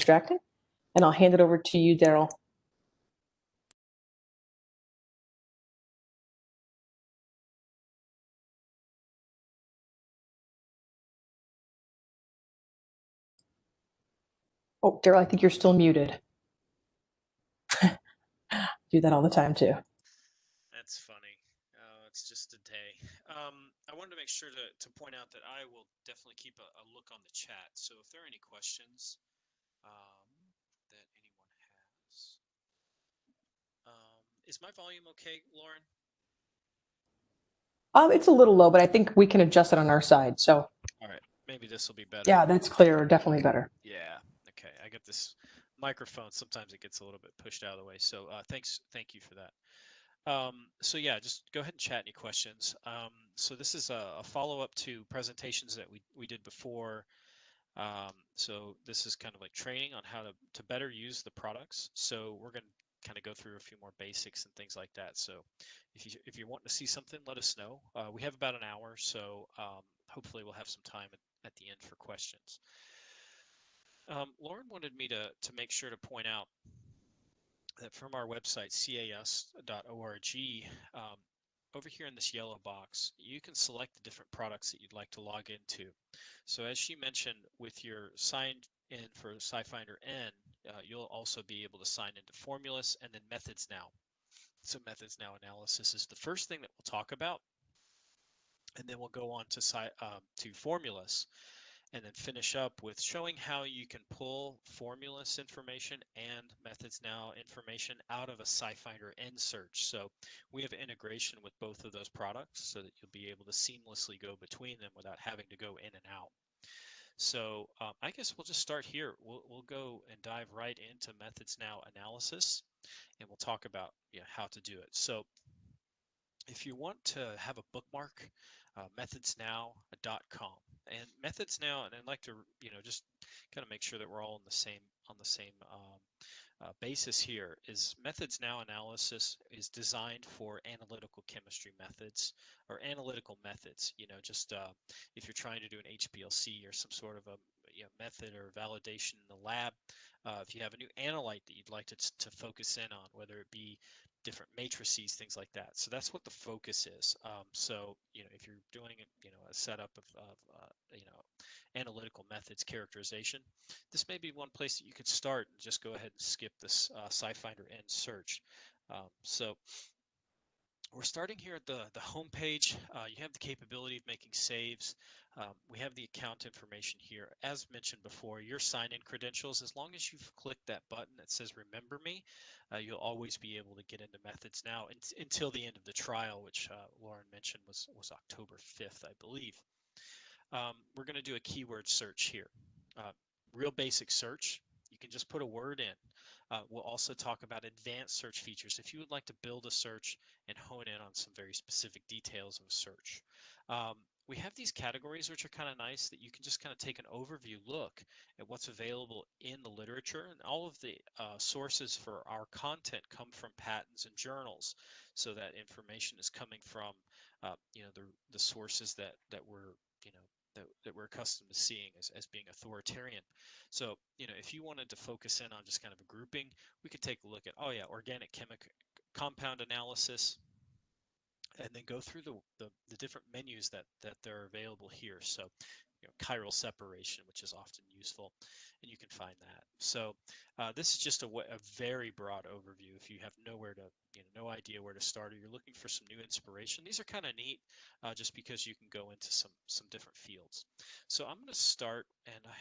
extracting, and I'll hand it over to you, Daryl. Oh, Daryl, I think you're still muted. Do that all the time too. That's funny. It's just a day. I wanted to make sure to point out that I will definitely keep a look on the chat. So if there are any questions that anyone has. Is my volume okay, Lauren? It's a little low, but I think we can adjust it on our side. So. All right, maybe this will be better. Yeah, that's clearer. Definitely better. Yeah. Okay. I get this microphone. Sometimes it gets a little bit pushed out of the way. So thank you for that. So yeah, just go ahead and chat any questions. So this is a follow-up to presentations that we did before. So this is kind of like training on how to better use the products. So we're going to kind of go through a few more basics and things like that. So if you want to see something, let us know. We have about an hour, so hopefully we'll have some time at the end for questions. Lauren wanted me to make sure to point out that from our website, cas.org, over here in this yellow box, you can select the different products that you'd like to log into. So as she mentioned, with your signed in for SciFinder-n, you'll also be able to sign into Formulus and then MethodsNow. So MethodsNow analysis is the first thing that we'll talk about, and then we'll go on to Formulus, and then finish up with showing how you can pull Formulus information and MethodsNow information out of a SciFinder-n search. So we have integration with both of those products so that you'll be able to seamlessly go between them without having to go in and out. So I guess we'll just start here. We'll go and dive right into MethodsNow analysis, and we'll talk about how to do it. So if you want to have a bookmark, methodsnow.com. And MethodsNow, and I'd like to just kind of make sure that we're all on the same basis here, is MethodsNow analysis is designed for analytical chemistry methods or analytical methods. Just if you're trying to do an HPLC or some sort of a method or validation in the lab, if you have a new analyte that you'd like to focus in on, whether it be different matrices, things like that. So that's what the focus is. So if you're doing a setup of analytical methods characterization, this may be one place that you could start and just go ahead and skip this SciFinder-n search. So we're starting here at the home page. You have the capability of making saves. We have the account information here. As mentioned before, your sign-in credentials, as long as you've clicked that button that says remember me, you'll always be able to get into MethodsNow until the end of the trial, which Lauren mentioned was October 5th, I believe. We're going to do a keyword search here. Real basic search. You can just put a word in. We'll also talk about advanced search features if you would like to build a search and hone in on some very specific details of a search. We have these categories which are kind of nice that you can just kind of take an overview look at what's available in the literature, and all of the sources for our content come from patents and journals, so that information is coming from the sources that we're that we're accustomed to seeing as being authoritarian. So, if you wanted to focus in on just kind of a grouping, we could take a look at, organic compound analysis, and then go through the different menus that are available here. So, chiral separation, which is often useful, and you can find that. So this is just a very broad overview. If you have no idea where to start, or you're looking for some new inspiration, these are kind of neat, just because you can go into some different fields. So I'm going to start, and I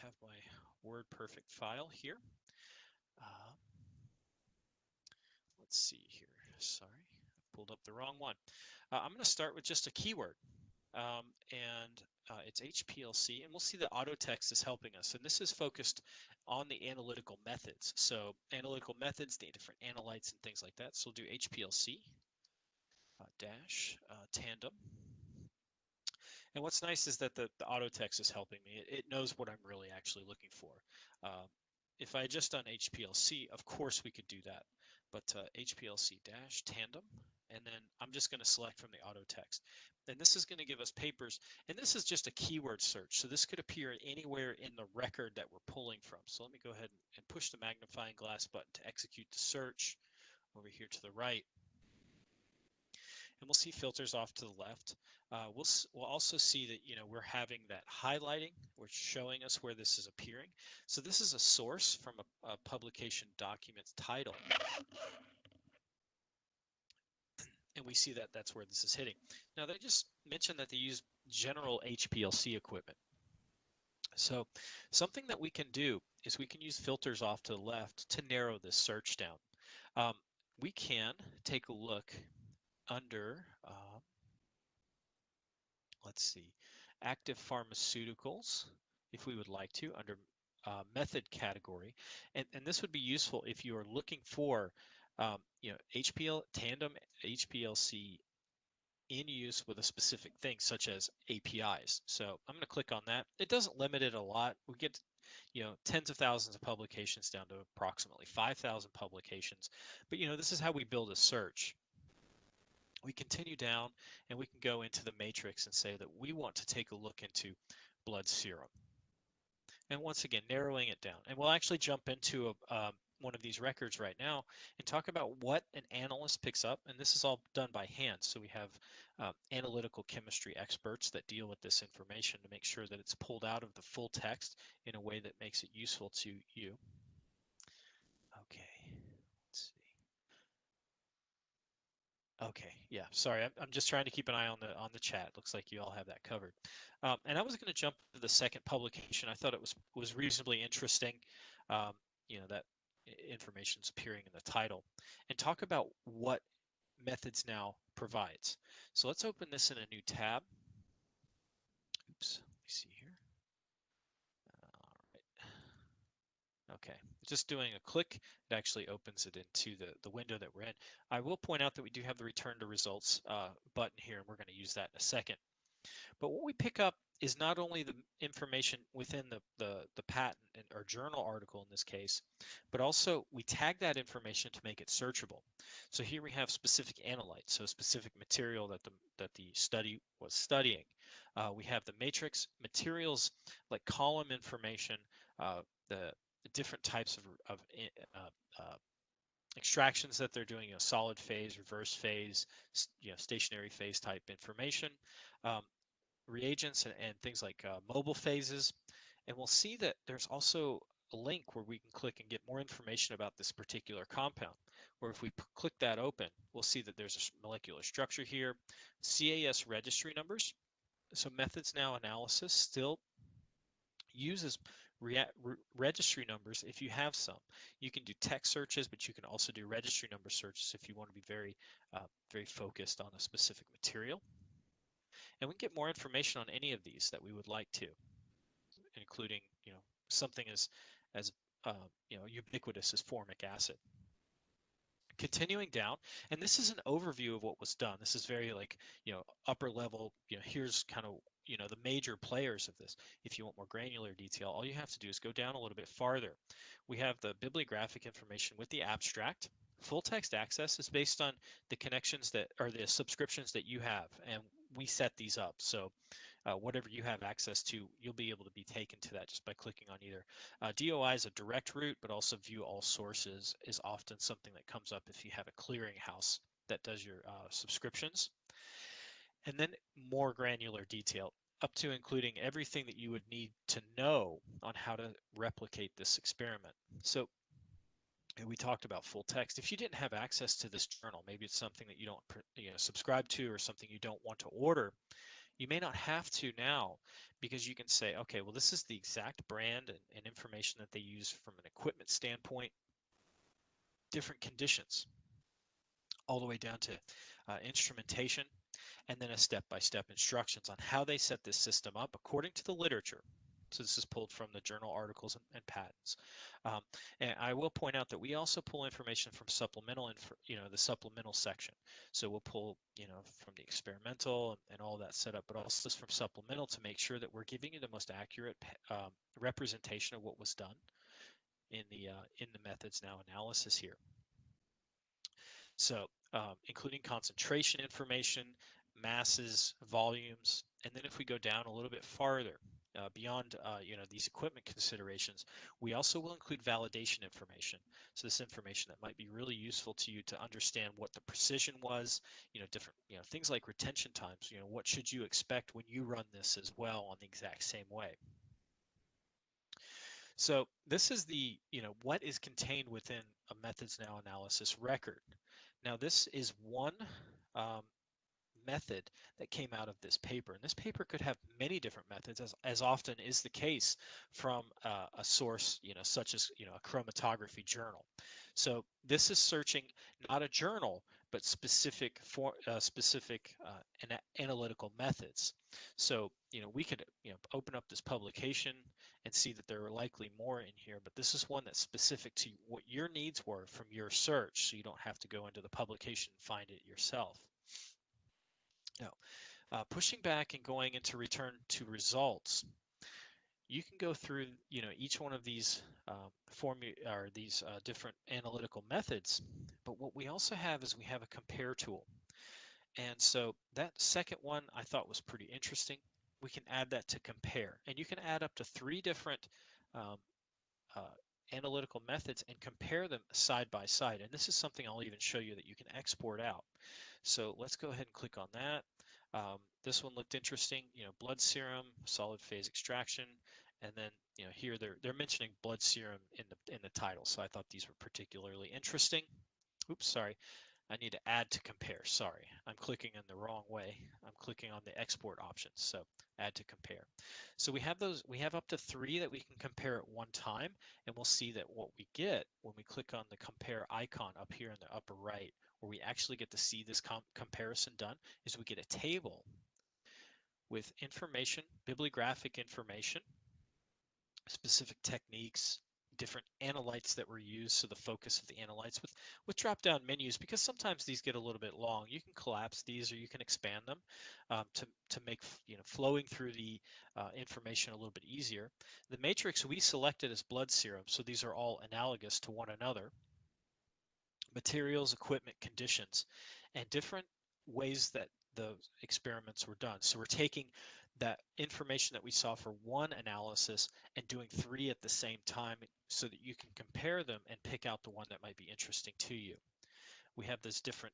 have my WordPerfect file here. Let's see here. Sorry, I pulled up the wrong one. I'm going to start with just a keyword. It's HPLC, and we'll see that auto text is helping us, and this is focused on the analytical methods. So analytical methods, the different analytes and things like that. So we'll do HPLC tandem. And what's nice is that the auto text is helping me. It knows what I'm really actually looking for. If I had just done HPLC, of course we could do that, but HPLC tandem, and then I'm just going to select from the auto text. And this is going to give us papers, and this is just a keyword search. So this could appear anywhere in the record that we're pulling from. So let me go ahead and push the magnifying glass button to execute the search over here to the right. And we'll see filters off to the left. We'll also see that we're having that highlighting, which is showing us where this is appearing. So this is a source from a publication document title, and we see that that's where this is hitting. Now they just mentioned that they use general HPLC equipment. So something that we can do is we can use filters off to the left to narrow this search down. We can take a look under let's see, active pharmaceuticals, if we would like to, under method category. And this would be useful if you are looking for, tandem HPLC in use with a specific thing, such as APIs. So I'm going to click on that. It doesn't limit it a lot. We get, tens of thousands of publications down to approximately 5,000 publications. But, this is how we build a search. We continue down and we can go into the matrix and say that we want to take a look into blood serum. And once again, narrowing it down. And we'll actually jump into one of these records right now and talk about what an analyst picks up. And this is all done by hand. So we have analytical chemistry experts that deal with this information to make sure that it's pulled out of the full text in a way that makes it useful to you. Okay. Okay, yeah, sorry, I'm just trying to keep an eye on the chat. Looks like you all have that covered. And I was going to jump to the second publication. I thought it was reasonably interesting, that information's appearing in the title, and talk about what MethodsNow provides. So let's open this in a new tab. Oops, let me see here. All right. Okay, just doing a click, it actually opens it into the window that we're in. I will point out that we do have the return to results button here, and we're going to use that in a second. But what we pick up is not only the information within the patent or journal article in this case, but also we tag that information to make it searchable. So here we have specific analytes, so specific material that the study was studying. We have the matrix materials like column information, the different types of extractions that they're doing, solid phase, reverse phase, stationary phase type information, reagents and things like mobile phases. And we'll see that there's also a link where we can click and get more information about this particular compound. Or if we click that open, we'll see that there's a molecular structure here, CAS registry numbers. So MethodsNow analysis still uses registry numbers if you have some. You can do text searches, but you can also do registry number searches if you want to be very, very focused on a specific material. And we can get more information on any of these that we would like to, including, something as ubiquitous as formic acid. Continuing down, and this is an overview of what was done. This is very upper level, here's kind of, the major players of this. If you want more granular detail, all you have to do is go down a little bit farther. We have the bibliographic information with the abstract. Full text access is based on the connections that are the subscriptions that you have, and we set these up. So whatever you have access to, you'll be able to be taken to that just by clicking on either. DOI is a direct route, but also view all sources is often something that comes up if you have a clearinghouse that does your subscriptions. And then more granular detail, up to including everything that you would need to know on how to replicate this experiment. So we talked about full text. If you didn't have access to this journal, maybe it's something that you don't subscribe to or something you don't want to order, you may not have to now, because you can say, okay, well, this is the exact brand and information that they use from an equipment standpoint, different conditions, all the way down to instrumentation, and then a step-by-step instructions on how they set this system up according to the literature. So this is pulled from the journal articles and patents. And I will point out that we also pull information from supplemental, the supplemental section. So we'll pull, from the experimental and all that setup, but also from supplemental to make sure that we're giving you the most accurate representation of what was done in the MethodsNow analysis here. So including concentration information, masses, volumes, and then if we go down a little bit farther, beyond these equipment considerations, we also will include validation information. So this information that might be really useful to you to understand what the precision was, different things like retention times. What should you expect when you run this as well on the exact same way. So this is the what is contained within a MethodsNow analysis record. Now this is one um, method that came out of this paper. And this paper could have many different methods, as often is the case from a source, such as a chromatography journal. So this is searching not a journal, but specific analytical methods. So we could open up this publication and see that there are likely more in here, but this is one that's specific to what your needs were from your search, so you don't have to go into the publication and find it yourself. Now, pushing back and going into return to results, you can go through each one of these different analytical methods, but what we also have is we have a compare tool. And so that second one I thought was pretty interesting. We can add that to compare, and you can add up to 3 different um, uh, analytical methods and compare them side by side. And this is something I'll even show you that you can export out. So let's go ahead and click on that. This one looked interesting, blood serum, solid phase extraction, and then here they're mentioning blood serum in the title, so I thought these were particularly interesting. Oops, sorry. I need to add to compare. Sorry, I'm clicking in the wrong way. I'm clicking on the export options. So add to compare. So we have up to 3 that we can compare at one time, and we'll see that what we get when we click on the compare icon up here in the upper right, where we actually get to see this comparison done, is we get a table with information, bibliographic information, specific techniques, different analytes that were used, so the focus of the analytes with drop-down menus, because sometimes these get a little bit long. You can collapse these or you can expand them to make flowing through the information a little bit easier. The matrix we selected as blood serum, so these are all analogous to one another. Materials, equipment, conditions, and different ways that the experiments were done. So we're taking that information that we saw for one analysis and doing 3 at the same time so that you can compare them and pick out the one that might be interesting to you. We have those different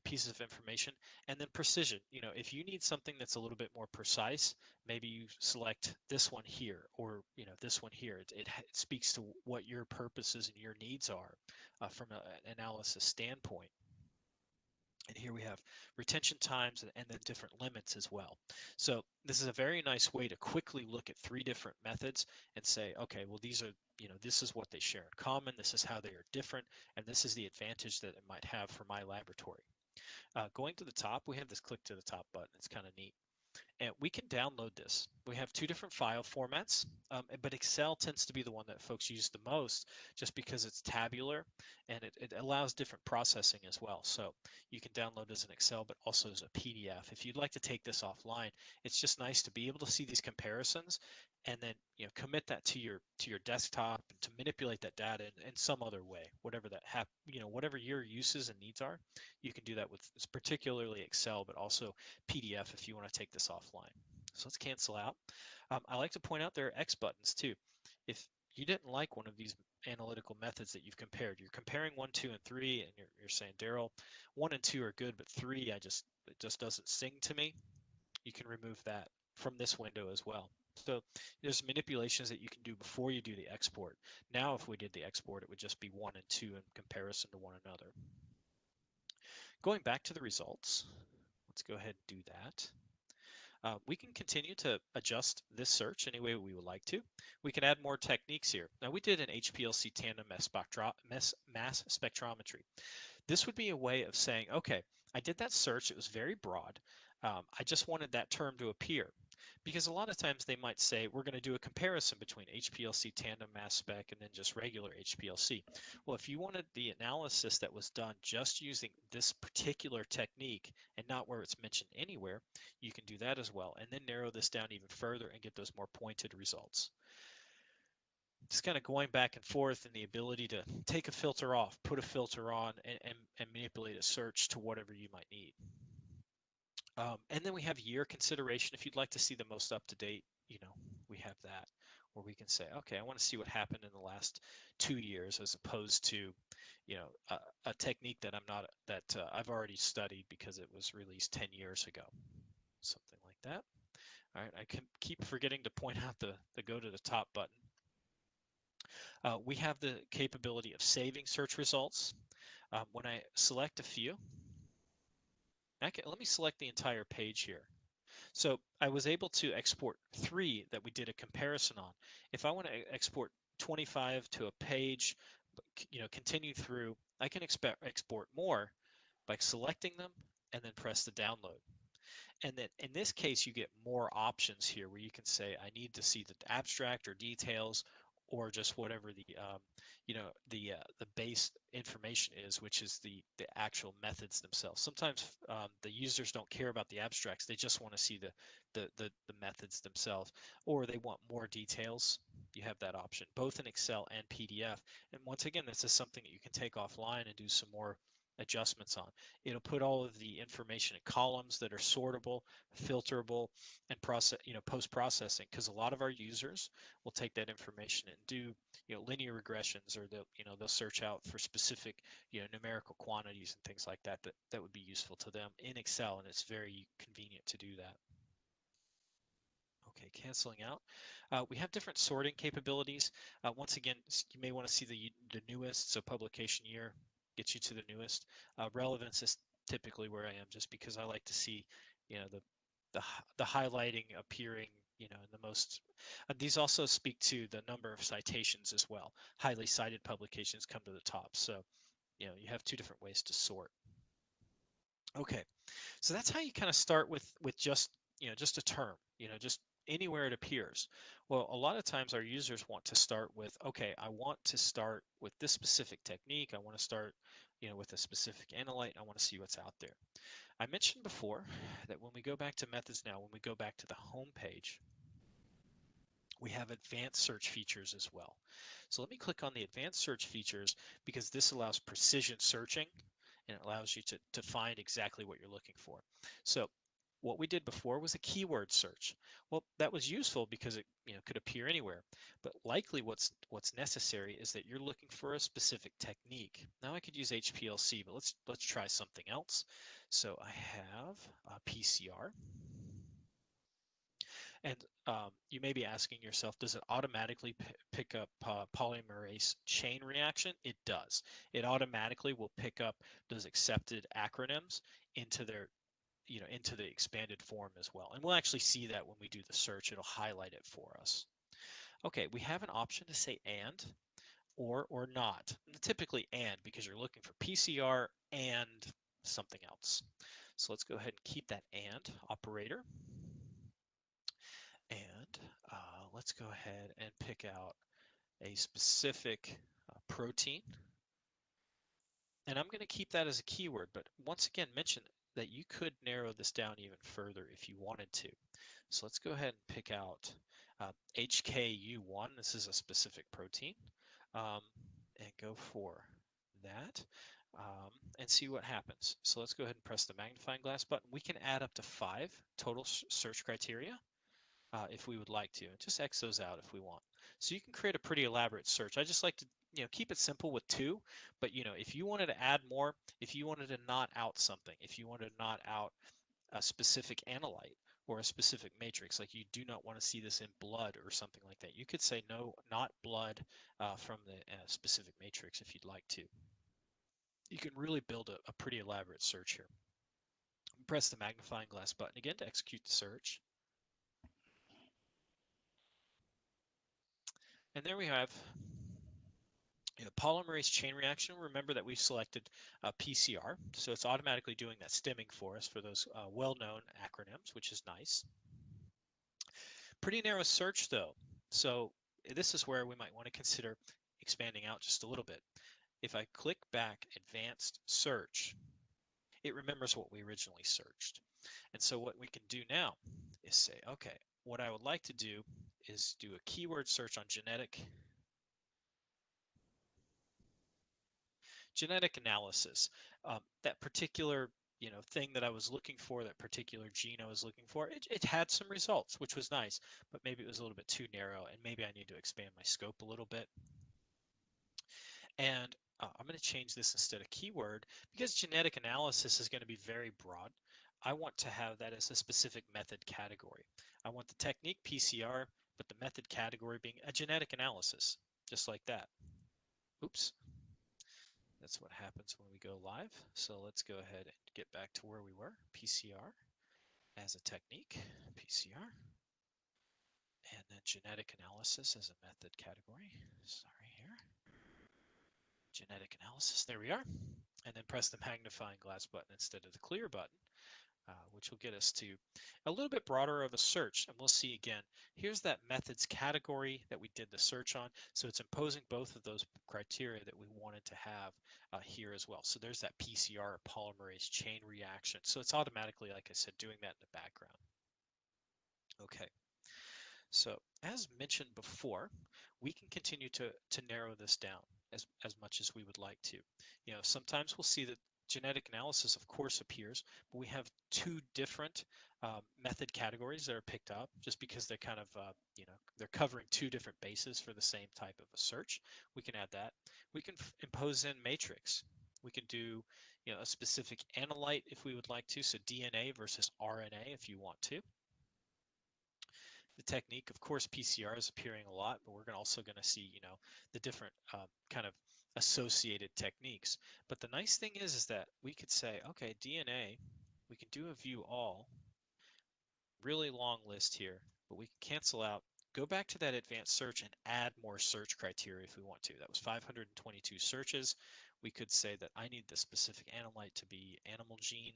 pieces of information, and then precision. If you need something that's a little bit more precise, maybe you select this one here, or this one here. It speaks to what your purposes and your needs are from an analysis standpoint. And here we have retention times and then different limits as well. So this is a very nice way to quickly look at 3 different methods and say, okay, well, these are, this is what they share in common, this is how they are different, and this is the advantage that it might have for my laboratory. Going to the top, we have this click to the top button. It's kind of neat. And we can download this. We have 2 different file formats, but Excel tends to be the one that folks use the most just because it's tabular and it allows different processing as well. So you can download as an Excel, but also as a PDF. If you'd like to take this offline, it's just nice to be able to see these comparisons and then commit that to your desktop and to manipulate that data in some other way, whatever that whatever your uses and needs are. You can do that with particularly Excel, but also PDF if you want to take this offline. So let's cancel out. I like to point out there are X buttons too. If you didn't like one of these analytical methods that you've compared, you're comparing 1, 2, and 3, and you're saying, Daryl, 1 and 2 are good, but 3, it just doesn't sing to me. You can remove that from this window as well. So there's manipulations that you can do before you do the export. Now, if we did the export, it would just be 1 and 2 in comparison to one another. Going back to the results, let's go ahead and do that. We can continue to adjust this search any way we would like to. We can add more techniques here. Now we did an HPLC tandem mass spectrometry. This would be a way of saying, okay, I did that search, it was very broad. I just wanted that term to appear. Because a lot of times they might say, we're going to do a comparison between HPLC tandem mass spec and then just regular HPLC. Well, if you wanted the analysis that was done just using this particular technique and not where it's mentioned anywhere, you can do that as well, and then narrow this down even further and get those more pointed results. just kind of going back and forth, and the ability to take a filter off, put a filter on, and manipulate a search to whatever you might need. And then we have year consideration. If you'd like to see the most up-to-date, we have that, where we can say, okay, I want to see what happened in the last 2 years, as opposed to, a technique that I've already studied because it was released 10 years ago, something like that. All right, I can keep forgetting to point out the go to the top button. We have the capability of saving search results. When I select a few, let me select the entire page here. So I was able to export 3 that we did a comparison on. If I want to export 25 to a page, continue through, I can export more by selecting them and then press the download. And then in this case, you get more options here where you can say, I need to see the abstract or details, or just whatever the base information is, which is the actual methods themselves. Sometimes the users don't care about the abstracts; they just want to see the methods themselves, or they want more details. You have that option both in Excel and PDF. And once again, this is something that you can take offline and do some more adjustments on. It'll put all of the information in columns that are sortable, filterable, and post-processing, because a lot of our users will take that information and do linear regressions, or they'll search out for specific numerical quantities and things like that would be useful to them in Excel, and it's very convenient to do that. Okay, canceling out. We have different sorting capabilities. Once again, you may want to see the newest, so publication year gets you to the newest. Relevance is typically where I am, just because I like to see the highlighting appearing in the most. These also speak to the number of citations as well. Highly cited publications come to the top, so you have 2 different ways to sort. Okay, so that's how you kind of start with just just a term, just anywhere it appears. Well, a lot of times our users want to start with, okay, I want to start with this specific technique. I want to start with a specific analyte. I want to see what's out there. I mentioned before that when we go back to MethodsNow, when we go back to the home page, we have advanced search features as well. So let me click on the advanced search features, because this allows precision searching, and it allows you to find exactly what you're looking for. So what we did before was a keyword search. Well, that was useful because it could appear anywhere, but likely what's necessary is that you're looking for a specific technique. Now I could use HPLC, but let's try something else. So I have PCR. And you may be asking yourself, does it automatically pick up polymerase chain reaction? It does. It automatically will pick up those accepted acronyms into their, into the expanded form as well. And we'll actually see that when we do the search. It'll highlight it for us. Okay, we have an option to say and or not. Typically and, because you're looking for PCR and something else. So let's go ahead and keep that and operator. And let's go ahead and pick out a specific protein. And I'm going to keep that as a keyword, but once again, mention that you could narrow this down even further if you wanted to. So let's go ahead and pick out HKU1. This is a specific protein, and go for that. And see what happens. So let's go ahead and press the magnifying glass button. We can add up to 5 total search criteria. If we would like to. Just X those out if we want. So you can create a pretty elaborate search. I just like to keep it simple with 2, but if you wanted to add more, if you wanted to not out something, if you wanted to not out a specific analyte or a specific matrix, like you do not want to see this in blood or something like that, you could say no, not blood from the specific matrix if you'd like to. You can really build a pretty elaborate search here. Press the magnifying glass button again to execute the search. And there we have polymerase chain reaction. Remember that we've selected PCR, so it's automatically doing that stemming for us for those well-known acronyms, which is nice. Pretty narrow search though, so this is where we might want to consider expanding out just a little bit. If I click back advanced search, it remembers what we originally searched. And so what we can do now is say, okay, what I would like to do is do a keyword search on genetic genetic analysis. That particular thing that I was looking for, that particular gene I was looking for, it had some results, which was nice, but maybe it was a little bit too narrow, and maybe I need to expand my scope a little bit. And I'm going to change this instead of keyword, because genetic analysis is going to be very broad. I want to have that as a specific method category. I want the technique PCR, but the method category being a genetic analysis, just like that. Oops. That's what happens when we go live. So let's go ahead and get back to where we were. PCR as a technique, PCR, and then genetic analysis as a method category. Sorry here. Genetic analysis, there we are. And then press the magnifying glass button instead of the clear button, which will get us to a little bit broader of a search. And we'll see again, here's that methods category that we did the search on. So it's imposing both of those criteria that we wanted to have here as well. So there's that PCR polymerase chain reaction. So it's automatically, like I said, doing that in the background. Okay. So as mentioned before, we can continue to narrow this down as much as we would like to. Sometimes we'll see that genetic analysis, of course, appears, but we have two different method categories that are picked up just because they're kind of, they're covering two different bases for the same type of a search. We can add that. We can impose in matrix. We can do, a specific analyte if we would like to, so DNA versus RNA if you want to. The technique, of course, PCR is appearing a lot, but we're also going to see, the different kind of associated techniques. But the nice thing is that we could say, okay, DNA, we can do a view all, really long list here, but we can cancel out, go back to that advanced search and add more search criteria if we want to. That was 522 searches. We could say that I need the specific analyte to be animal gene.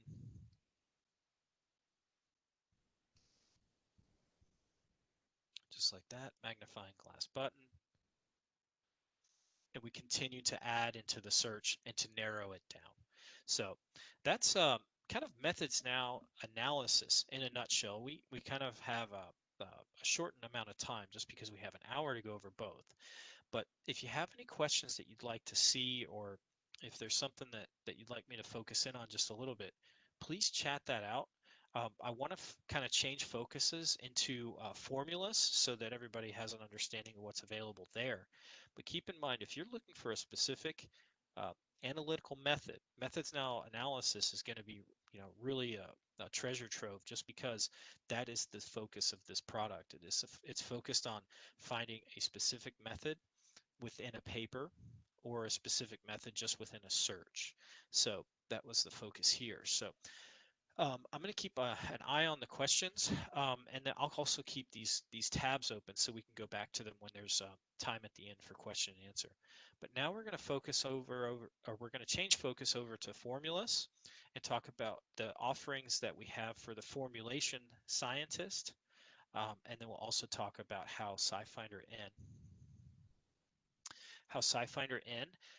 Just like that, magnifying glass button. And we continue to add into the search and to narrow it down. So that's kind of MethodsNow analysis in a nutshell. We kind of have a shortened amount of time just because we have an hour to go over both. But if you have any questions that you'd like to see, or if there's something that you'd like me to focus in on just a little bit, please chat that out. I want to kind of change focuses into formulas so that everybody has an understanding of what's available there. But keep in mind, if you're looking for a specific analytical method, MethodsNow analysis is going to be, really a treasure trove, just because that is the focus of this product. It's focused on finding a specific method within a paper, or a specific method just within a search. So that was the focus here. So I'm going to keep an eye on the questions, and then I'll also keep these tabs open so we can go back to them when there's time at the end for question and answer. But now we're going to focus or we're going to change focus over to formulas and talk about the offerings that we have for the formulation scientist, and then we'll also talk about how SciFinder-n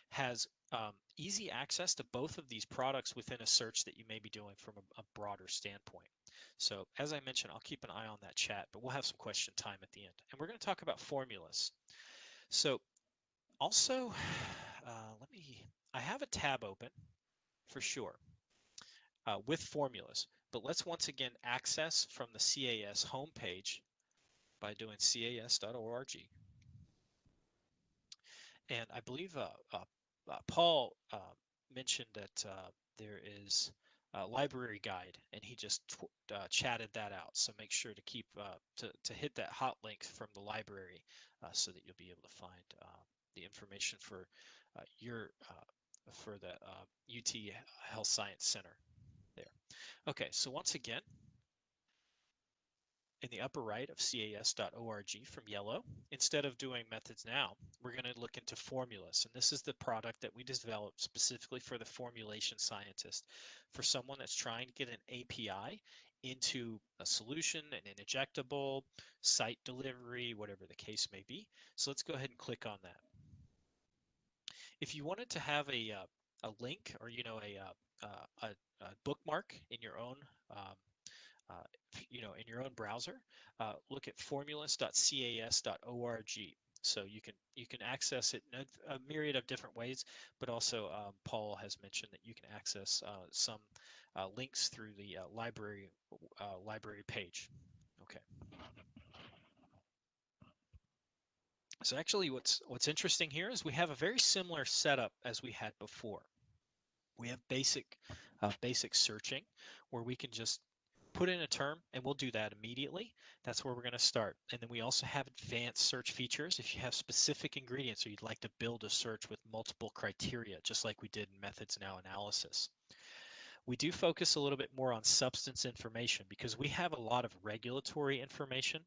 has easy access to both of these products within a search that you may be doing from a broader standpoint. So as I mentioned, I'll keep an eye on that chat, but we'll have some question time at the end. And we're going to talk about formulas. So also, I have a tab open for sure with formulas, but let's once again access from the CAS homepage by doing cas.org. And I believe Paul mentioned that there is a library guide, and he just chatted that out. So make sure to keep to hit that hot link from the library so that you'll be able to find the information for for the UT Health Science Center there. Okay, so once again, in the upper right of cas.org from yellow, instead of doing MethodsNow, we're going to look into formulas. And this is the product that we developed specifically for the formulation scientist, for someone that's trying to get an API into a solution, an injectable, site delivery, whatever the case may be. So let's go ahead and click on that. If you wanted to have a link, or a bookmark in your own in your own browser, look at formulas.cas.org. So you can access it in a myriad of different ways, but also Paul has mentioned that you can access some links through the library page. Okay. So actually, what's interesting here is we have a very similar setup as we had before. We have basic searching, where we can just put in a term, and we'll do that immediately. That's where we're going to start. And then we also have advanced search features. If you have specific ingredients or you'd like to build a search with multiple criteria, just like we did in MethodsNow analysis. We do focus a little bit more on substance information because we have a lot of regulatory information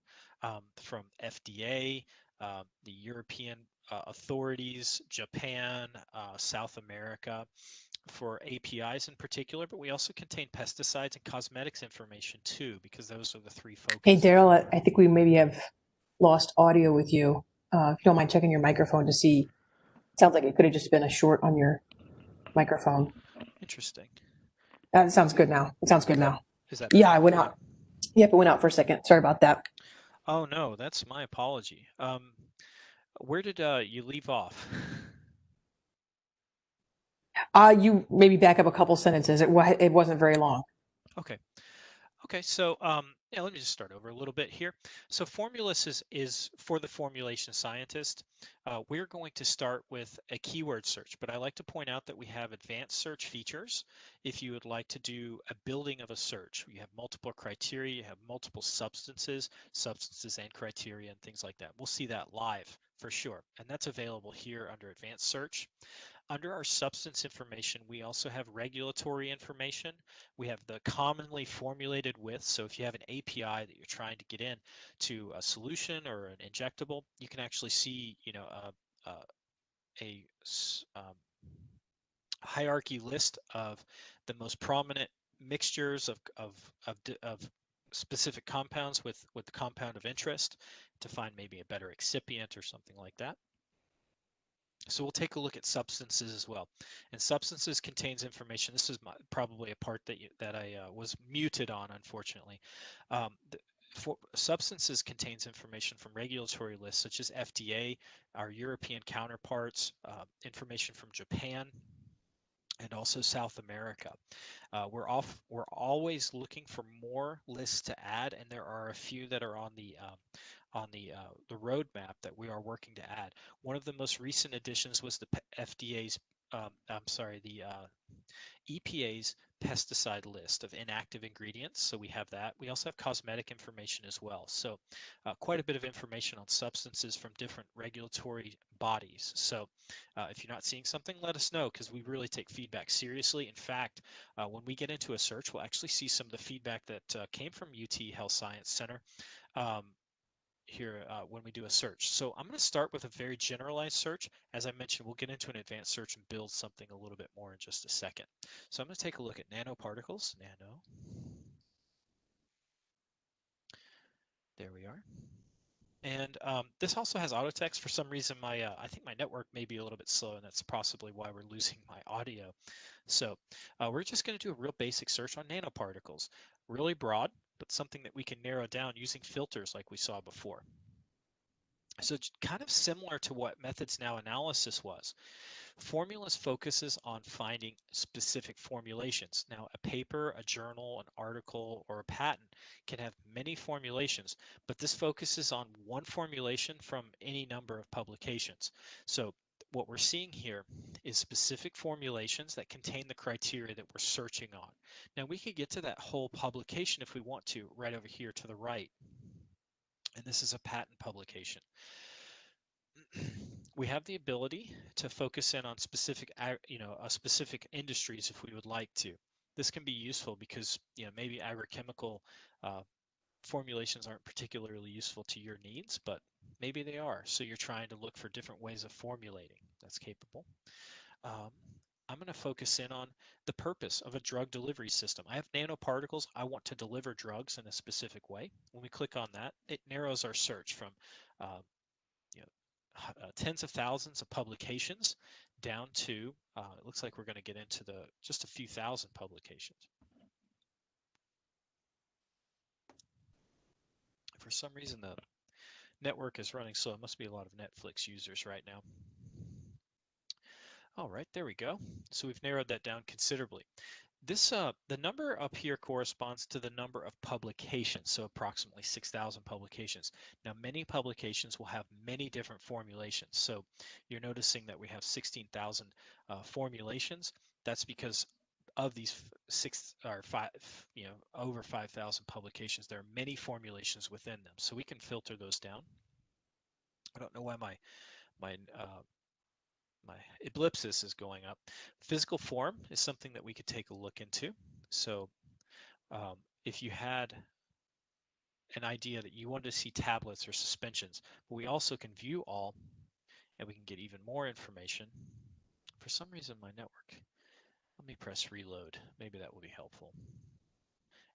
from FDA, the European authorities, Japan, South America, for APIs in particular, but we also contain pesticides and cosmetics information too, because those are the three focuses. Hey, Daryl, I think we maybe have lost audio with you. If you don't mind checking your microphone to see, it sounds like it could have just been a short on your microphone. Interesting. It sounds good now. It sounds good now. Is that Yeah, better? I went out. Yep, it went out for a second. Sorry about that. Oh no, that's my apology. Where did you leave off? You maybe back up a couple sentences. It wasn't very long. Okay. Okay, so yeah, let me just start over a little bit here. So Formulus is for the formulation scientist. We're going to start with a keyword search, but I like to point out that we have advanced search features. If you would like to do a building of a search, you have multiple criteria, you have multiple substances and criteria and things like that. We'll see that live for sure, and that's available here under advanced search. Under our substance information, we also have regulatory information. We have the commonly formulated with. So if you have an API that you're trying to get in to a solution or an injectable, you can actually see, a hierarchy list of the most prominent mixtures of specific compounds with the compound of interest to find maybe a better excipient or something like that. So we'll take a look at substances as well. And substances contains information. This is probably a part that I was muted on, unfortunately. Substances contains information from regulatory lists such as FDA, our European counterparts, information from Japan, and also South America. We're always looking for more lists to add, and there are a few that are on the roadmap that we are working to add. One of the most recent additions was the FDA's, the EPA's pesticide list of inactive ingredients. So we have that. We also have cosmetic information as well. So quite a bit of information on substances from different regulatory bodies. So if you're not seeing something, let us know, because we really take feedback seriously. In fact, when we get into a search, we'll actually see some of the feedback that came from UT Health Science Center here when we do a search. So I'm going to start with a very generalized search. As I mentioned, we'll get into an advanced search and build something a little bit more in just a second. So I'm going to take a look at nanoparticles. There we are. And this also has auto text. For some reason, I think my network may be a little bit slow, and that's possibly why we're losing my audio. So we're just going to do a real basic search on nanoparticles. Really broad, but something that we can narrow down using filters like we saw before. So it's kind of similar to what MethodsNow analysis was. Formulus focuses on finding specific formulations. Now, a paper, a journal, an article, or a patent can have many formulations, but this focuses on one formulation from any number of publications. So what we're seeing here is specific formulations that contain the criteria that we're searching on. Now, we could get to that whole publication if we want to, right over here to the right. And this is a patent publication. We have the ability to focus in on specific, specific industries if we would like to. This can be useful because, maybe agrochemical formulations aren't particularly useful to your needs, but maybe they are. So you're trying to look for different ways of formulating. That's capable. I'm going to focus in on the purpose of a drug delivery system. I have nanoparticles. I want to deliver drugs in a specific way. When we click on that, it narrows our search from tens of thousands of publications down to, it looks like we're going to get into just a few thousand publications. For some reason, the network is running slow. It must be a lot of Netflix users right now. All right, there we go. So we've narrowed that down considerably. This the number up here corresponds to the number of publications, so approximately 6,000 publications. Now, many publications will have many different formulations. So you're noticing that we have 16,000 formulations. That's because of these over 5,000 publications. There are many formulations within them, so we can filter those down. I don't know why my ellipsis is going up. Physical form is something that we could take a look into. So if you had an idea that you wanted to see tablets or suspensions, but we also can view all, and we can get even more information. For some reason, my network, let me press reload. Maybe that will be helpful.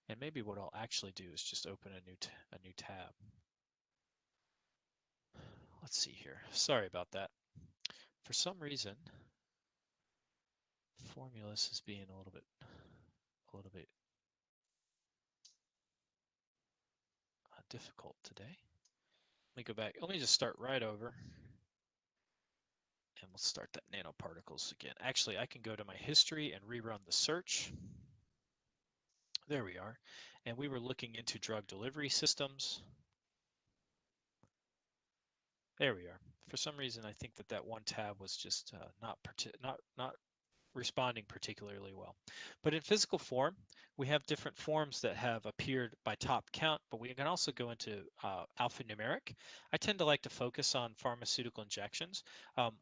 And maybe what I'll actually do is just open a new tab. Let's see here. Sorry about that. For some reason, Formulus is being a little bit difficult today. Let me go back. Let me just start right over. And we'll start that nanoparticles again. Actually, I can go to my history and rerun the search. There we are. And we were looking into drug delivery systems. There we are. For some reason, I think that one tab was just not responding particularly well. But in physical form, we have different forms that have appeared by top count, but we can also go into alphanumeric. I tend to like to focus on pharmaceutical injections.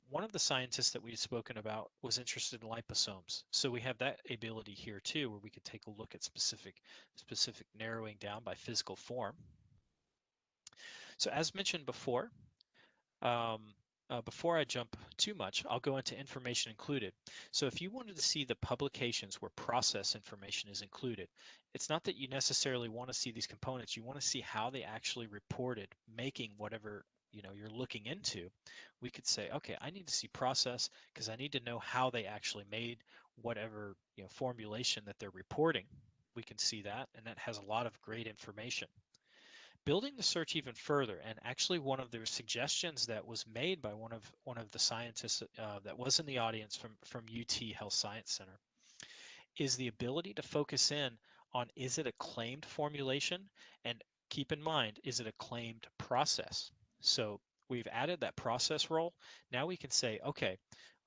One of the scientists that we've spoken about was interested in liposomes. So we have that ability here too, where we could take a look at specific narrowing down by physical form. So as mentioned before, before I jump too much, I'll go into information included. So if you wanted to see the publications where process information is included, it's not that you necessarily want to see these components. You want to see how they actually reported making whatever you're looking into. We could say, okay, I need to see process because I need to know how they actually made whatever formulation that they're reporting. We can see that, and that has a lot of great information. Building the search even further, and actually one of the suggestions that was made by one of the scientists that was in the audience from UT Health Science Center, is the ability to focus in on, is it a claimed formulation, and keep in mind, is it a claimed process? So we've added that process role. Now we can say, okay,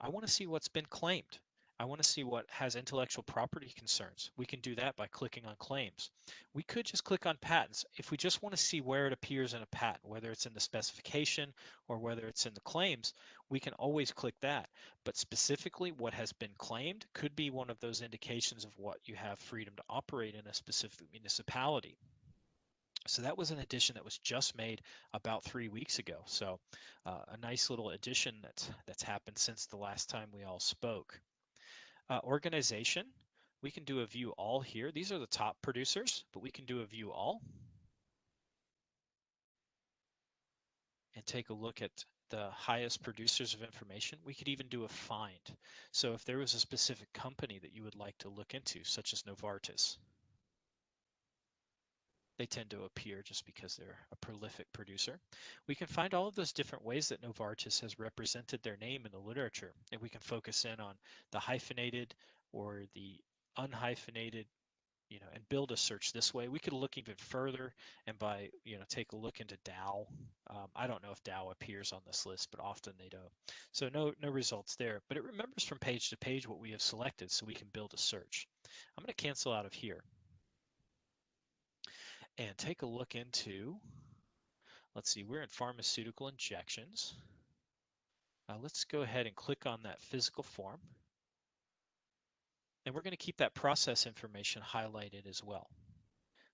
I want to see what's been claimed. I want to see what has intellectual property concerns. We can do that by clicking on claims. We could just click on patents. If we just want to see where it appears in a patent, whether it's in the specification or whether it's in the claims, we can always click that. But specifically what has been claimed could be one of those indications of what you have freedom to operate in a specific municipality. So that was an addition that was just made about 3 weeks ago. So a nice little addition that's happened since the last time we all spoke. Organization, we can do a view all here. These are the top producers, but we can do a view all and take a look at the highest producers of information. We could even do a find. So if there was a specific company that you would like to look into, such as Novartis, they tend to appear just because they're a prolific producer. We can find all of those different ways that Novartis has represented their name in the literature, and we can focus in on the hyphenated or the unhyphenated, and build a search this way. We could look even further and take a look into Dow. I don't know if Dow appears on this list, but often they don't. So no results there, but it remembers from page to page what we have selected, so we can build a search. I'm going to cancel out of here and take a look into, let's see, we're in pharmaceutical injections. Let's go ahead and click on that physical form. And we're going to keep that process information highlighted as well.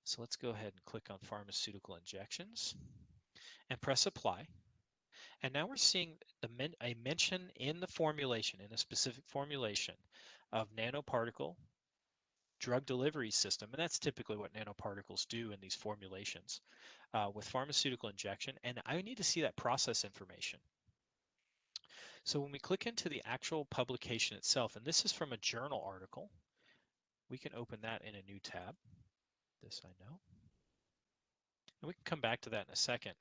So let's go ahead and click on pharmaceutical injections and press apply. And now we're seeing a mention in the formulation, in a specific formulation of nanoparticle drug delivery system, and that's typically what nanoparticles do in these formulations with pharmaceutical injection, and I need to see that process information. So when we click into the actual publication itself, and this is from a journal article, we can open that in a new tab. This I know. And we can come back to that in a second.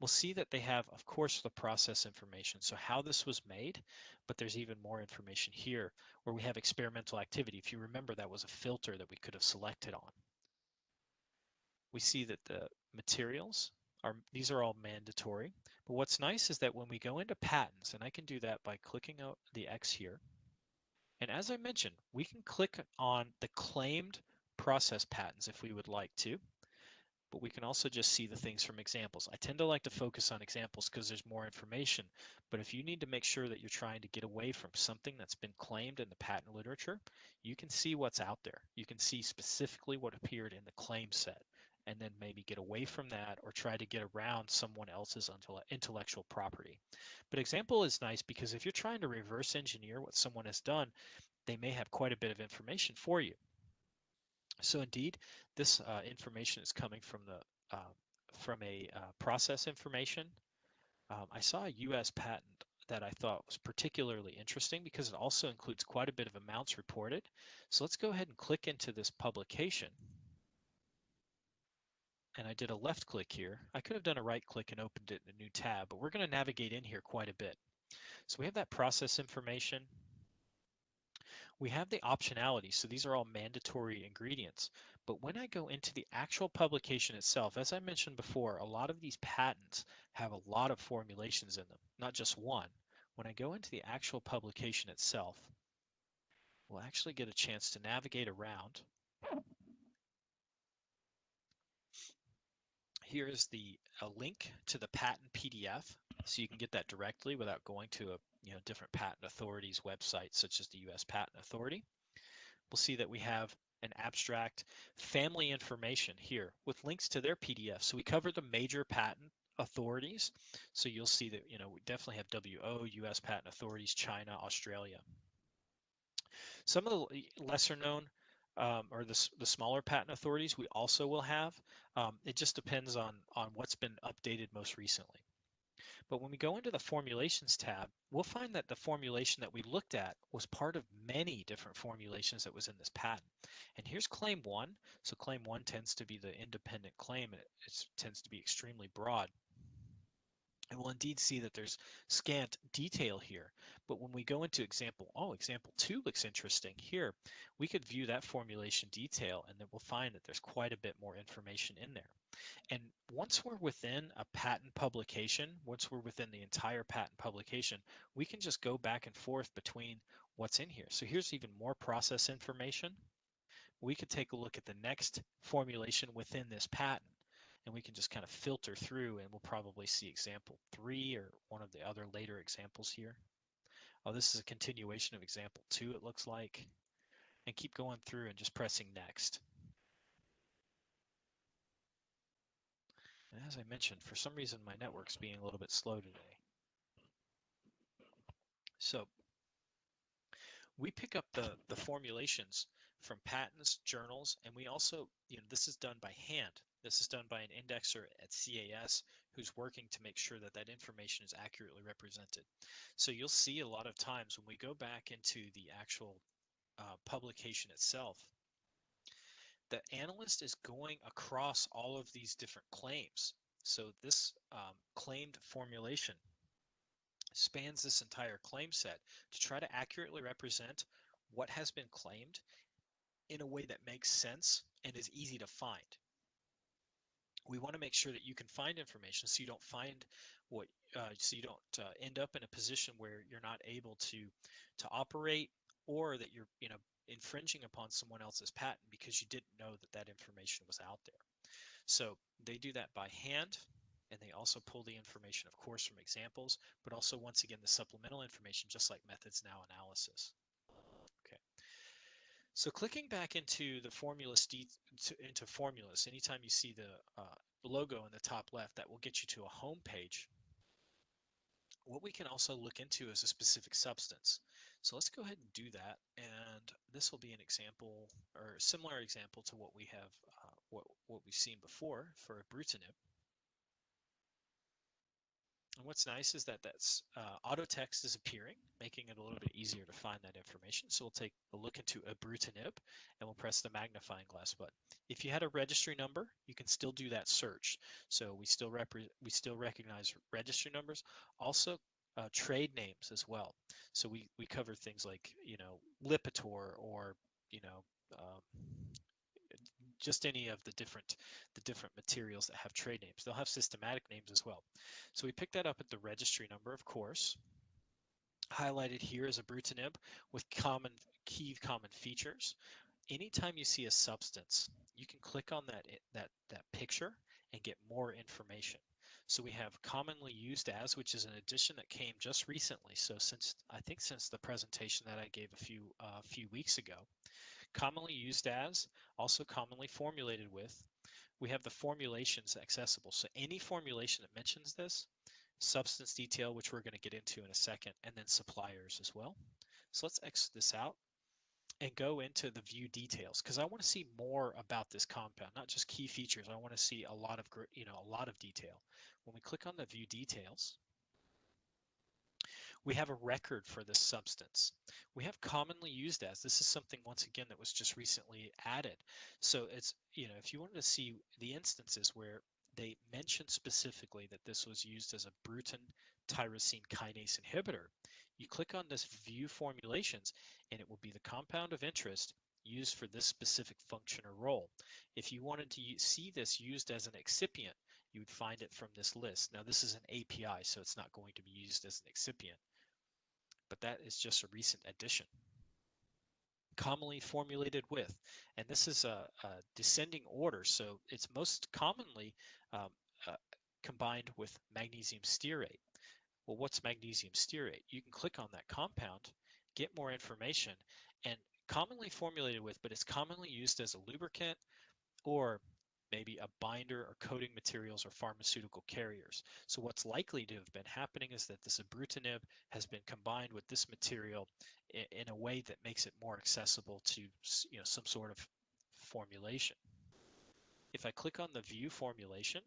we'll see that they have, of course, the process information, so how this was made, but there's even more information here where we have experimental activity. If you remember, that was a filter that we could have selected on. We see that the materials these are all mandatory, but what's nice is that when we go into patents, and I can do that by clicking out the X here, and as I mentioned, we can click on the claimed process patents if we would like to, but we can also just see the things from examples. I tend to like to focus on examples because there's more information, but if you need to make sure that you're trying to get away from something that's been claimed in the patent literature, you can see what's out there. You can see specifically what appeared in the claim set, and then maybe get away from that or try to get around someone else's intellectual property. But example is nice because if you're trying to reverse engineer what someone has done, they may have quite a bit of information for you. So indeed, this information is coming from a process information. I saw a U.S. patent that I thought was particularly interesting because it also includes quite a bit of amounts reported. So let's go ahead and click into this publication. And I did a left click here. I could have done a right click and opened it in a new tab, but we're going to navigate in here quite a bit. So we have that process information. We have the optionality, so these are all mandatory ingredients. But when I go into the actual publication itself, as I mentioned before, a lot of these patents have a lot of formulations in them, not just one. When I go into the actual publication itself, we'll actually get a chance to navigate around. Here is a link to the patent PDF, so you can get that directly without going to a different patent authority's website, such as the U.S. Patent Authority. We'll see that we have an abstract family information here with links to their PDF. So we cover the major patent authorities. So you'll see that we definitely have WO, U.S. patent authorities, China, Australia. Some of the lesser known or the smaller patent authorities we also will have. It just depends on what's been updated most recently. But when we go into the formulations tab, we'll find that the formulation that we looked at was part of many different formulations that was in this patent. And here's claim 1. So claim 1 tends to be the independent claim, and it tends to be extremely broad. And we'll indeed see that there's scant detail here. But when we go into example 2 looks interesting. Here, we could view that formulation detail, and then we'll find that there's quite a bit more information in there. And once we're within a patent publication, once we're within the entire patent publication, we can just go back and forth between what's in here. So here's even more process information. We could take a look at the next formulation within this patent, and we can just kind of filter through, and we'll probably see example 3 or one of the other later examples here. Oh, this is a continuation of example 2, it looks like. And keep going through and just pressing next. And as I mentioned, for some reason my network's being a little bit slow today. So we pick up the formulations from patents, journals, and we also, this is done by hand. This is done by an indexer at CAS who's working to make sure that that information is accurately represented. So you'll see a lot of times when we go back into the actual publication itself, the analyst is going across all of these different claims. So this claimed formulation spans this entire claim set to try to accurately represent what has been claimed in a way that makes sense and is easy to find. We want to make sure that you can find information so you don't find so you don't end up in a position where you're not able to operate, or that you're infringing upon someone else's patent because you didn't know that that information was out there. So they do that by hand, and they also pull the information, of course, from examples, but also, once again, the supplemental information, just like MethodsNow analysis. Okay. So clicking back into the Formulus, into Formulus, anytime you see the logo in the top left, that will get you to a home page. What we can also look into is a specific substance. So let's go ahead and do that, and this will be an example or a similar example to what we have, what we've seen before for ibrutinib. And what's nice is that auto text is appearing, making it a little bit easier to find that information. So we'll take a look into ibrutinib and we'll press the magnifying glass button. If you had a registry number, you can still do that search. So we still recognize registry numbers, also trade names as well. So we cover things like, Lipitor or, you know, um, just any of the different materials that have trade names. They'll have systematic names as well. So we pick that up at the registry number, of course. Highlighted here is ibrutinib with key common features. Anytime you see a substance, you can click on that picture and get more information. So we have commonly used as, which is an addition that came just recently. So since the presentation that I gave a few weeks ago. Commonly used as, also commonly formulated with. We have the formulations accessible. So any formulation that mentions this, substance detail, which we're going to get into in a second, and then suppliers as well. So let's exit this out and go into the view details because I want to see more about this compound, not just key features. I want to see a lot of detail. When we click on the view details, we have a record for this substance. We have commonly used as. This is something, once again, that was just recently added. So it's, if you wanted to see the instances where they mentioned specifically that this was used as a Bruton tyrosine kinase inhibitor, you click on this view formulations and it will be the compound of interest used for this specific function or role. If you wanted to see this used as an excipient, you would find it from this list. Now this is an API, so it's not going to be used as an excipient, but that is just a recent addition. Commonly formulated with, and this is a descending order, so it's most commonly um, uh, combined with magnesium stearate. Well, what's magnesium stearate? You can click on that compound, get more information, and commonly formulated with, but it's commonly used as a lubricant or maybe a binder or coating materials or pharmaceutical carriers. So what's likely to have been happening is that this ibrutinib has been combined with this material in a way that makes it more accessible to some sort of formulation. If I click on the view formulation,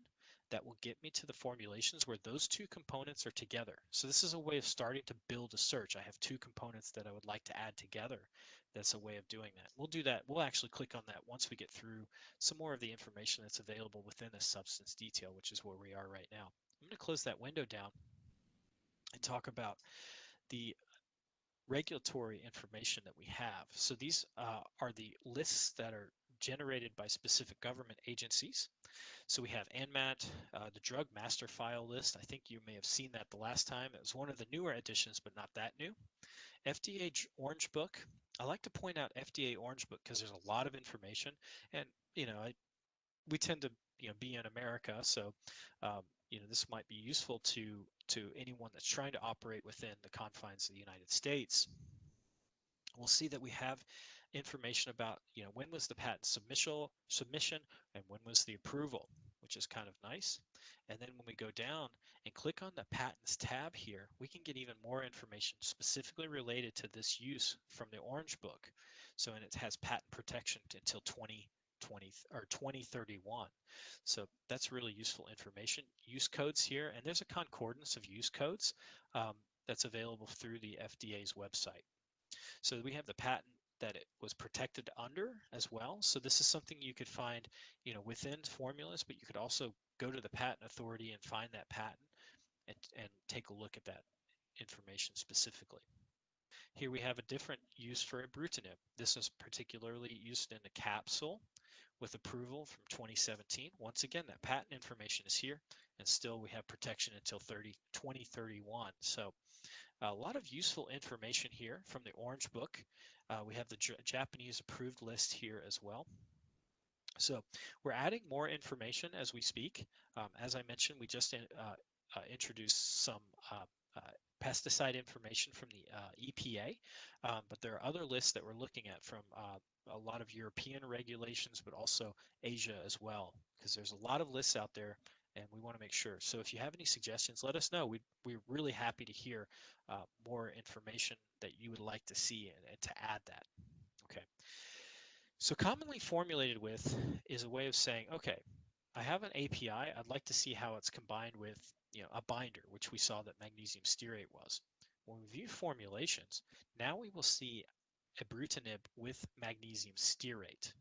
that will get me to the formulations where those two components are together. So this is a way of starting to build a search. I have two components that I would like to add together. That's a way of doing that. We'll do that. We'll actually click on that once we get through some more of the information that's available within the substance detail, which is where we are right now. I'm going to close that window down and talk about the regulatory information that we have. So these are the lists that are generated by specific government agencies. So we have ANMAT, the Drug Master File list. I think you may have seen that the last time. It was one of the newer additions, but not that new. FDA Orange Book. I like to point out FDA Orange Book because there's a lot of information, and we tend to be in America, so this might be useful to anyone that's trying to operate within the confines of the United States. We'll see that we have information about, when was the patent submission and when was the approval, which is kind of nice. And then when we go down and click on the patents tab here, we can get even more information specifically related to this use from the Orange Book. So, and it has patent protection until 2020 or 2031. So that's really useful information. Use codes here, and there's a concordance of use codes that's available through the FDA's website. So we have the patent that it was protected under as well. So this is something you could find, within formulas, but you could also go to the patent authority and find that patent and take a look at that information specifically. Here we have a different use for ibrutinib. This is particularly used in a capsule with approval from 2017. Once again, that patent information is here, and still we have protection until 2031. So a lot of useful information here from the Orange Book. We have the Japanese approved list here as well. So we're adding more information as we speak. As I mentioned, we just introduced some pesticide information from the EPA, but there are other lists that we're looking at from a lot of European regulations, but also Asia as well, because there's a lot of lists out there and we want to make sure. So if you have any suggestions, let us know. We're really happy to hear more information that you would like to see and to add that. Okay. So commonly formulated with is a way of saying, okay, I have an API. I'd like to see how it's combined with a binder, which we saw that magnesium stearate was. When we view formulations, now we will see ibrutinib with magnesium stearate.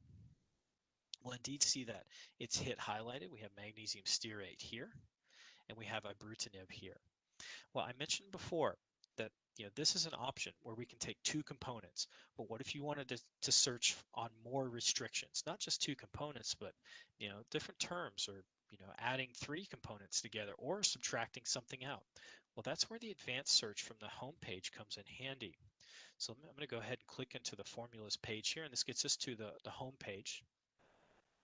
We'll indeed see that it's hit highlighted. We have magnesium stearate here, and we have ibrutinib here. Well, I mentioned before that this is an option where we can take two components. But what if you wanted to search on more restrictions? Not just two components, but different terms, or adding three components together, or subtracting something out. Well, that's where the advanced search from the home page comes in handy. So I'm going to go ahead and click into the formulas page here, and this gets us to the home page.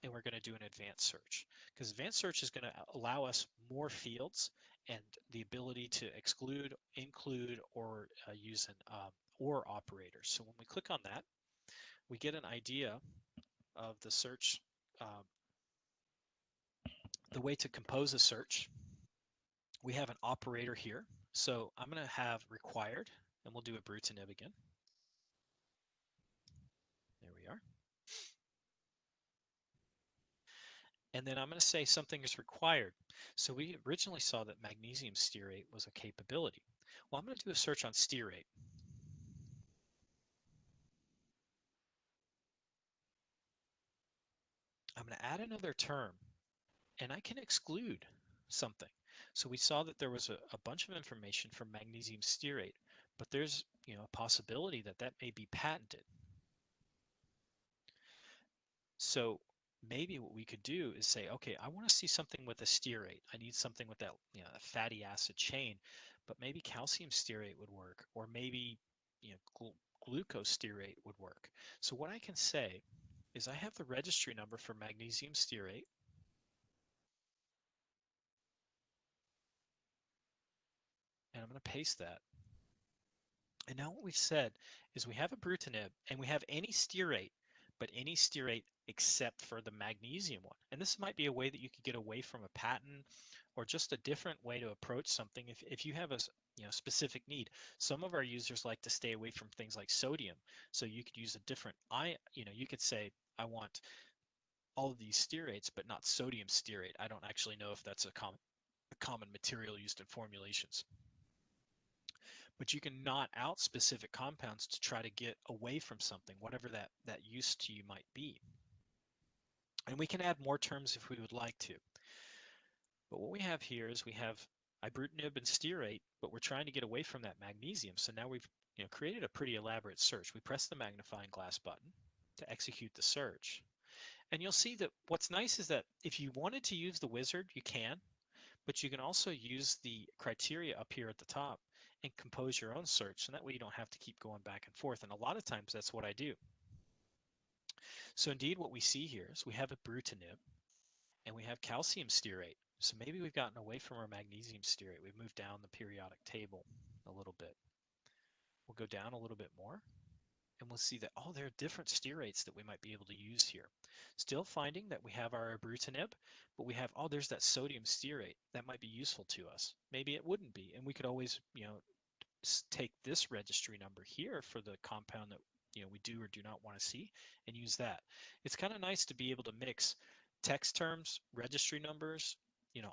And we're going to do an advanced search, because advanced search is going to allow us more fields and the ability to exclude, include, or use an or operator. So when we click on that, we get an idea of the search, the way to compose a search. We have an operator here. So I'm going to have required, and we'll do ibrutinib again. There we are. And then I'm going to say something is required. So we originally saw that magnesium stearate was a capability. Well, I'm going to do a search on stearate. I'm going to add another term, and I can exclude something. So we saw that there was a bunch of information from magnesium stearate, but there's a possibility that that may be patented. So maybe what we could do is say, okay, I want to see something with a stearate. I need something with that a fatty acid chain, but maybe calcium stearate would work, or maybe glucose stearate would work. So what I can say is I have the registry number for magnesium stearate, and I'm going to paste that. And now what we've said is we have ibrutinib, and we have any stearate, but any stearate except for the magnesium one. And this might be a way that you could get away from a patent, or just a different way to approach something if you have a specific need. Some of our users like to stay away from things like sodium, so you could use a different you could say, I want all of these stearates but not sodium stearate. I don't actually know if that's a common material used in formulations. But you can knot out specific compounds to try to get away from something, whatever that use to you might be. And we can add more terms if we would like to. But what we have here is we have ibrutinib and stearate, but we're trying to get away from that magnesium. So now we've created a pretty elaborate search. We press the magnifying glass button to execute the search. And you'll see that what's nice is that if you wanted to use the wizard, you can, but you can also use the criteria up here at the top and compose your own search. And that way you don't have to keep going back and forth. And a lot of times that's what I do. So indeed what we see here is we have ibrutinib and we have calcium stearate. So maybe we've gotten away from our magnesium stearate. We've moved down the periodic table a little bit. We'll go down a little bit more, and we'll see that, oh, there are different stearates that we might be able to use here. Still finding that we have our ibrutinib, but we have, oh, there's that sodium stearate. That might be useful to us. Maybe it wouldn't be, and we could always, take this registry number here for the compound that we do or do not want to see, and use that. It's kind of nice to be able to mix text terms, registry numbers,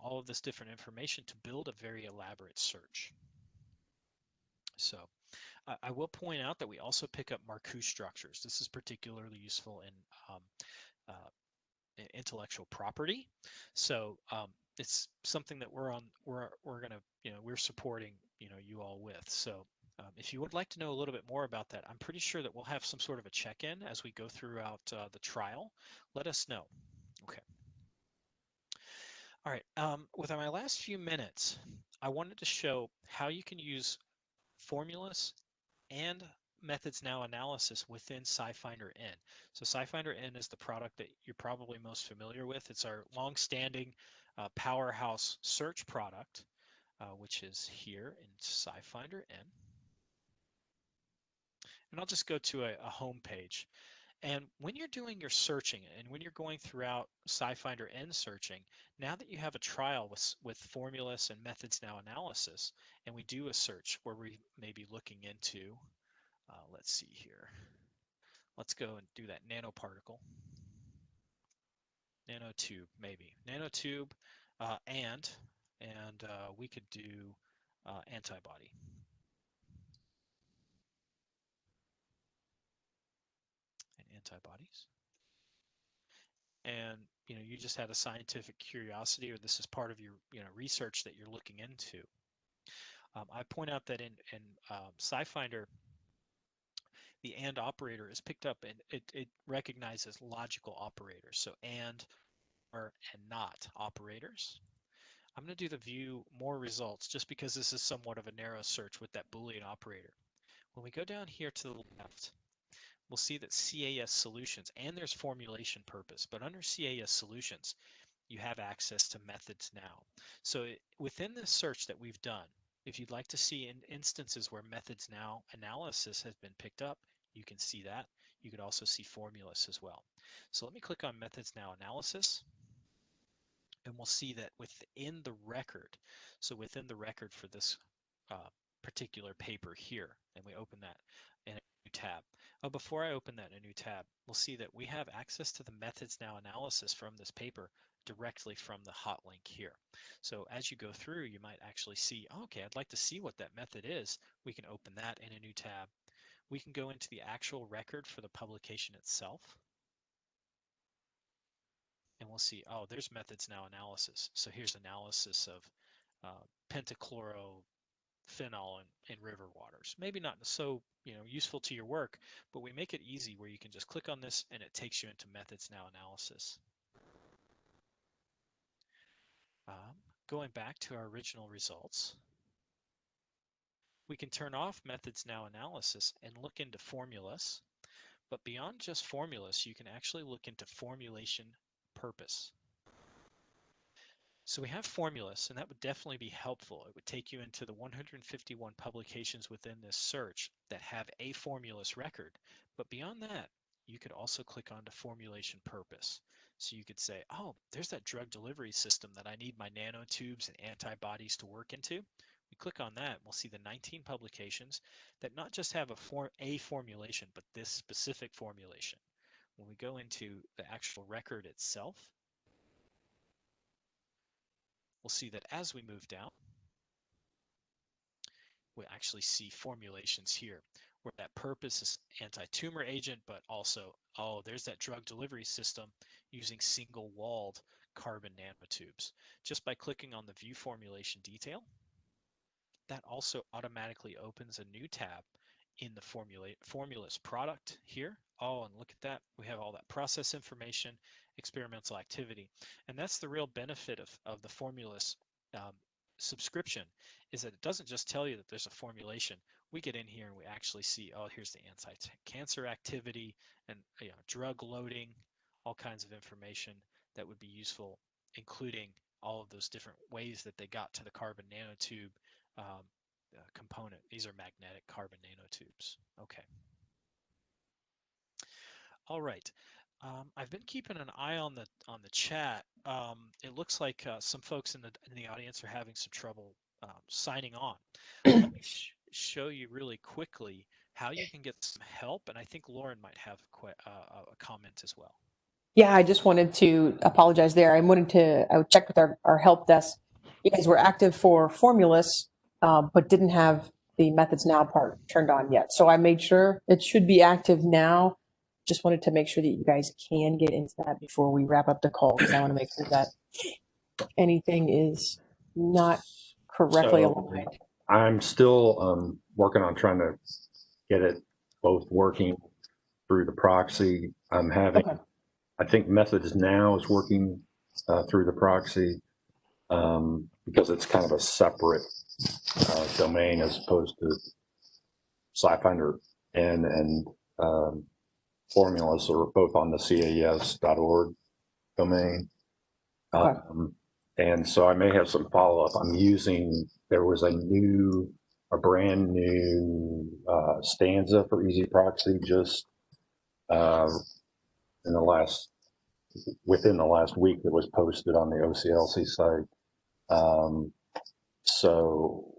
all of this different information to build a very elaborate search. So I will point out that we also pick up Marcuse structures. This is particularly useful in intellectual property. So it's something that we're gonna we're supporting you all with. So if you would like to know a little bit more about that, I'm pretty sure that we'll have some sort of a check-in as we go throughout the trial. Let us know. Okay. All right. With my last few minutes, I wanted to show how you can use formulas and MethodsNow analysis within SciFinder-n. So SciFinder-n is the product that you're probably most familiar with. It's our long-standing powerhouse search product, which is here in SciFinder-n. And I'll just go to a home page. And when you're doing your searching and when you're going throughout SciFinder-n searching, now that you have a trial with Formulus and MethodsNow analysis, and we do a search where we may be looking into, let's see here. Let's go and do that nanoparticle. Nanotube, maybe. Nanotube and and we could do antibody. And antibodies. And you just had a scientific curiosity, or this is part of your research that you're looking into. I point out that in SciFinder, the AND operator is picked up, and it recognizes logical operators. So AND, or, and not operators. I'm going to do the view more results just because this is somewhat of a narrow search with that Boolean operator. When we go down here to the left, we'll see that CAS solutions, and there's formulation purpose, but under CAS solutions, you have access to methods now. So within this search that we've done, if you'd like to see instances where methods now analysis has been picked up, you can see that. You could also see Formulus as well. So let me click on methods now analysis, and we'll see that within the record, so within the record for this particular paper here, and we open that in a new tab. Oh, before I open that in a new tab, we'll see that we have access to the methods now analysis from this paper directly from the hot link here. So as you go through, you might actually see, oh, okay, I'd like to see what that method is. We can open that in a new tab. We can go into the actual record for the publication itself, and we'll see, oh, there's methods now analysis. So here's analysis of pentachlorophenol in river waters. Maybe not so useful to your work, but we make it easy where you can just click on this and it takes you into methods now analysis. Going back to our original results, we can turn off methods now analysis and look into Formulus. But beyond just Formulus, you can actually look into formulation purpose. So we have Formulus, and that would definitely be helpful. It would take you into the 151 publications within this search that have a Formulus record. But beyond that, you could also click onto formulation purpose. So you could say, oh, there's that drug delivery system that I need my nanotubes and antibodies to work into. We click on that, we'll see the 19 publications that not just have a formulation, but this specific formulation. When we go into the actual record itself, we'll see that as we move down, we actually see formulations here where that purpose is anti-tumor agent, but also, oh, there's that drug delivery system using single-walled carbon nanotubes. Just by clicking on the View Formulation Detail, that also automatically opens a new tab in the Formulus product here. Oh, and look at that. We have all that process information, experimental activity. And that's the real benefit of the Formulus subscription, is that it doesn't just tell you that there's a formulation. We get in here and we actually see, oh, here's the anti-cancer activity and drug loading, all kinds of information that would be useful, including all of those different ways that they got to the carbon nanotube component. These are magnetic carbon nanotubes. Okay. All right. I've been keeping an eye on the chat. It looks like some folks in the audience are having some trouble signing on. Let me show you really quickly how you can get some help, and I think Lauren might have a comment as well. Yeah, I just wanted to apologize there. I would check with our help desk. You guys were active for Formulus, but didn't have the methods now part turned on yet. So I made sure it should be active now. Just wanted to make sure that you guys can get into that before we wrap up the call, because I want to make sure that anything is not correctly aligned. I'm still working on trying to get it both working through the proxy. I'm having, okay. I think Methods Now is working through the proxy because it's kind of a separate domain as opposed to SciFinder-n and Formulus are both on the cas.org domain. Okay. And so I may have some follow-up. There was a brand new stanza for Easy Proxy just within the last week that was posted on the OCLC site. So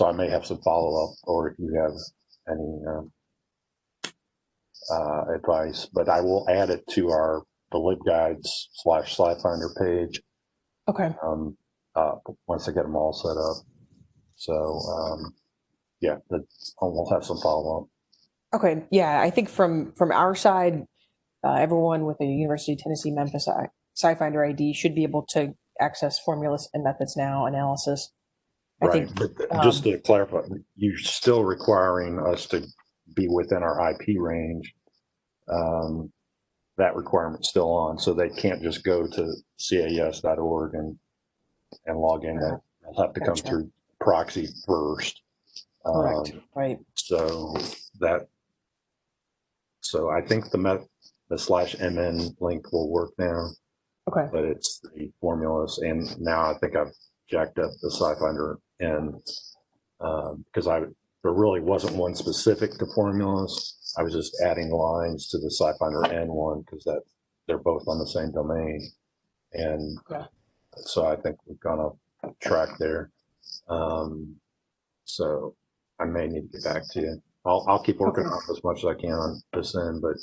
I may have some follow-up, or if you have any advice, but I will add it to our the libguides/SciFinder page. Okay. Once I get them all set up. So yeah, we'll have some follow up. Okay. Yeah, I think from our side, everyone with a University of Tennessee Memphis SciFinder ID should be able to access Formulus and MethodsNow analysis. I Right, think, but just to clarify, you're still requiring us to be within our IP range. That requirement's still on, so they can't just go to cas.org and log in. They'll have to come Gotcha. through proxy first. Correct. Right. So I think the /mn link will work now, Okay. but it's the formulas, and now I think I've jacked up the SciFinder-n because there really wasn't one specific to formulas. I was just adding lines to the SciFinder-n one because they're both on the same domain, and Okay. so I think we've gone off track there. So I may need to get back to you. I'll keep working on it as much as I can on this end, but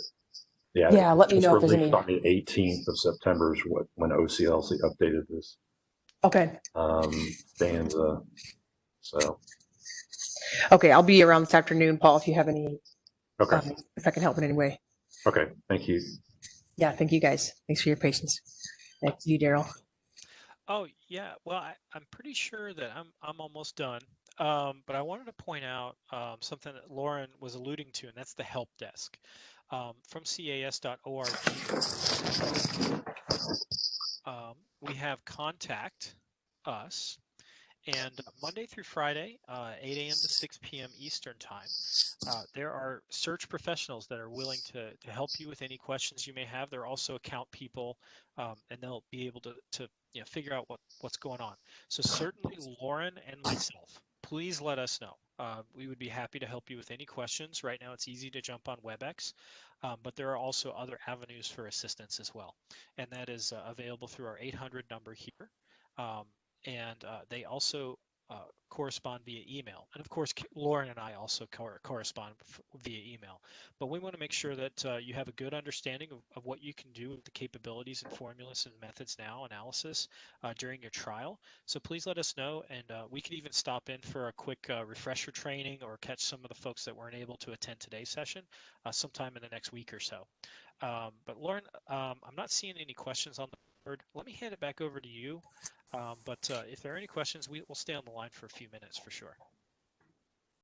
yeah, let me know if there's released any. on the 18th of September is when OCLC updated this Okay. stanza. So Okay. I'll be around this afternoon, Paul, if you have any, okay, if I can help in any way. okay, thank you. Yeah. Thank you guys. Thanks for your patience. Thanks to you, Daryl. Oh yeah, well I'm pretty sure that I'm almost done. But I wanted to point out something that Lauren was alluding to, and that's the help desk. From cas.org, we have contact us, and Monday through Friday, 8 a.m. to 6 p.m. Eastern time, there are search professionals that are willing to help you with any questions you may have. There are also account people, and they'll be able to figure out what's going on. So certainly Lauren and myself, please let us know. We would be happy to help you with any questions. Right now it's easy to jump on WebEx, but there are also other avenues for assistance as well. And that is available through our 800 number here. And they also correspond via email. And of course, Lauren and I also correspond via email. But we want to make sure that you have a good understanding of what you can do with the capabilities and Formulus and MethodsNow analysis during your trial. So please let us know, and we could even stop in for a quick refresher training or catch some of the folks that weren't able to attend today's session sometime in the next week or so. But Lauren, I'm not seeing any questions on the board. Let me hand it back over to you. But if there are any questions, we'll stay on the line for a few minutes for sure.